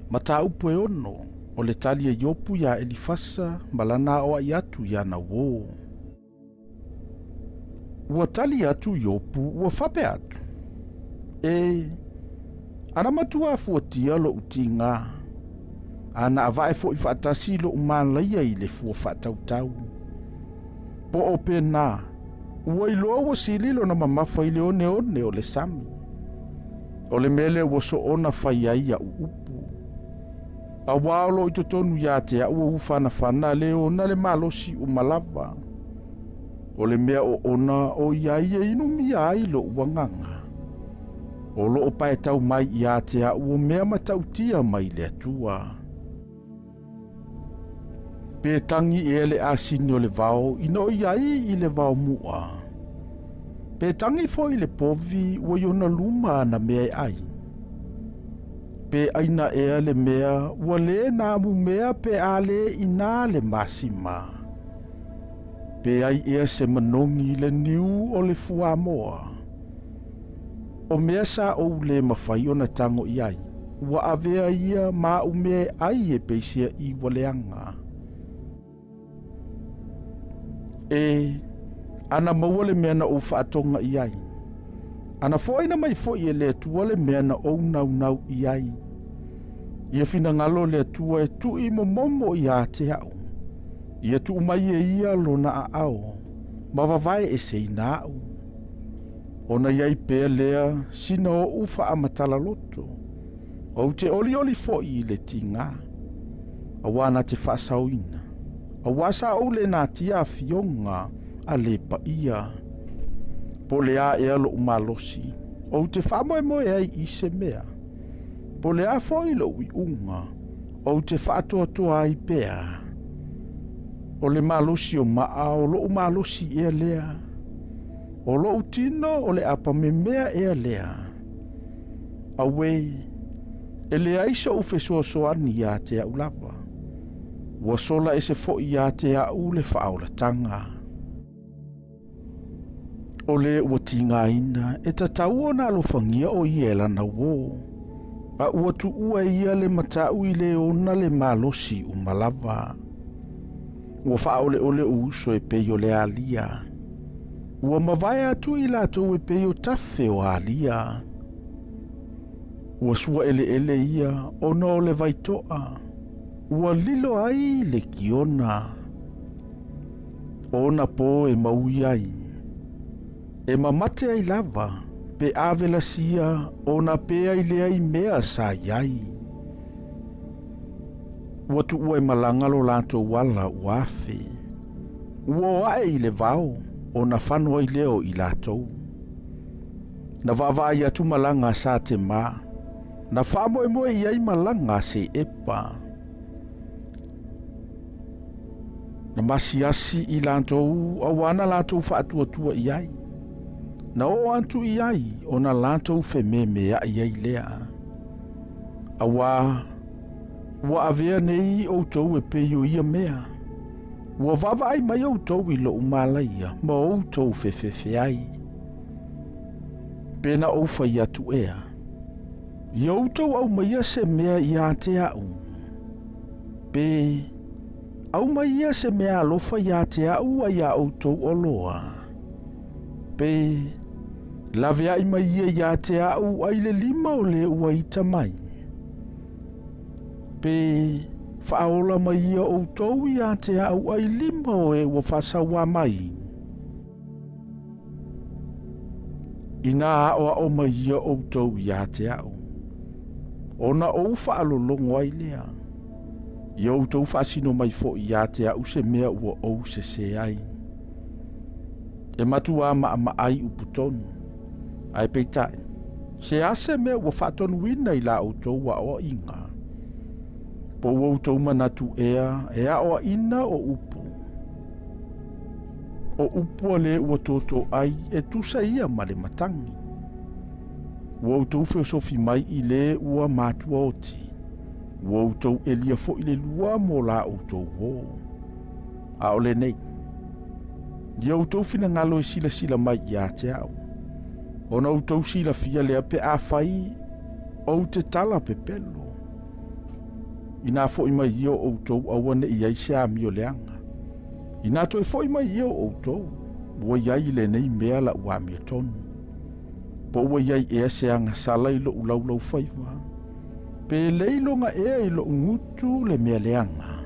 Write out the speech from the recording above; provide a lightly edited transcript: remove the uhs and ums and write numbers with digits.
Mata upo e ono, o le tali e Iopu ya Elifasa, malana o ai atu ya na wo. Ua tali atu Iopu, ua fape atu. Ana matua fuatia lo uti ngā. Ana avae fo i whaatasi lo umalaia i le fua whaatautau. Po o pena, ua iloa ua sililo na mamafa i le one o le sami. O le mele ua so ona whaiai a uupu. A waolo i totonu ya te a ua ufana whana le ona le malosi umalava. O le mea o ona o iai e inu mia ai lo uanganga. O lo o pae tau mai i a te a ua mea matautia mai le atua. Pe tangi e le asini o le vao ino iai i le vao mua. Pe tangi fo i le povi ua iona luma na mea ai. Pe aina ea le mea ua le na mu mea pe ale ina le masima. Pe ai ea se manongi le niu o le fua moa. O mea sa o le mawhai o na tango i ai. Ua avea ia ma umea ai e peisia i waleanga. Ana maua le mea na o whaatonga i ai. Ana fōina mai fo i e le atua le mea na o nau i ai. Ia fina ngalo le atua e tu i momo i a te au. Ia tu mai e ia lo na a ao. Mawawai e se ina au. Ona iai pēr lea sina o ufa a matala loto. O te oli fo i le tinga. Awana te whaasauina. Awasa o le nā tia fionga a le pa ia. Po le a ea lo umalosi. O te whamoe ai i se mea. Po le a fo i lo ui unga. O te whaatoa ai pēr. O le malosi o maa o lo umalosi ea lea. O lo utino o le apa me mea ea lea. Awe, e le aisa ufe soani a te au lava. Ua sola e se fo i a te au le whaola tanga. O le ua tinga ina e tatau o na alofangia o i ela na wo. A ua tu ua ia le matau i le ona le malosi umalava. Ua whaole ole uso e peio le alia. Ua mawai atu i lato e peio tafe o alia. Ua sua ele ia ona o le vaitoa. Ua lilo ai le kiona. Ona po e maui ai. E mamate ai lava. Pe avela sia ona pe ai le ai mea sa iai. Ua tu ua e malanga lo lato wala uafe. Ua ae i le vao. Ona whanua i leo i lato. Na vavai atu malanga sa te ma. Na whamoe i ai malanga se epa. Na masiasi i lantou awana lantou whaatuatua i ai. Na o antu i ai o na lantou whememea i ai lea. Awa, ua avea nei o tau e peio ia mea. Ua vava ai mai o tau i lo umalaia ma o tau whewhewhe ai. Pena o whai atu ea. I o tau au maia se mea i a te au. Pe... Au mai ia se mea alofa ia te au a ia autou oloa. Pe, lave ai mai ia te au ai le lima o le ua ita mai. Pe, whaola mai ia autou ia te au ai lima o e ua whasawa mai. Ina aoa o mai ia autou ia te au. Ona ou whaalolongo ai lea. Iau tau whaasino mai fo i a te au se mea ua ou se ai. E matu a ma ai uputonu. Ai peitai. Se ase mea ua whaatonu wina i la autou wa o inga. Po ua autou manatu ea o ina o upu. O upu ale ua toto ai e tusa ia ma le matangi. Ua autou feosofi mai i le ua matua oti. Ua autou e lia fo i le lua mo la autou wo. A o le nei. Ia autou fina ngalo e sila mai i a te au. Ona autou sila fia lea pe a fai o te tala pe pelo. ina fo'i mai ia o outou aua ne'i ai se ami o le aga ina toe fo'i mai ia o outou ua iai i lenei mea la'u amia tonu po ua iai ea se agasala i lo'u laulau faiva pe lei loga ea i lo'u ngutu le mea leaga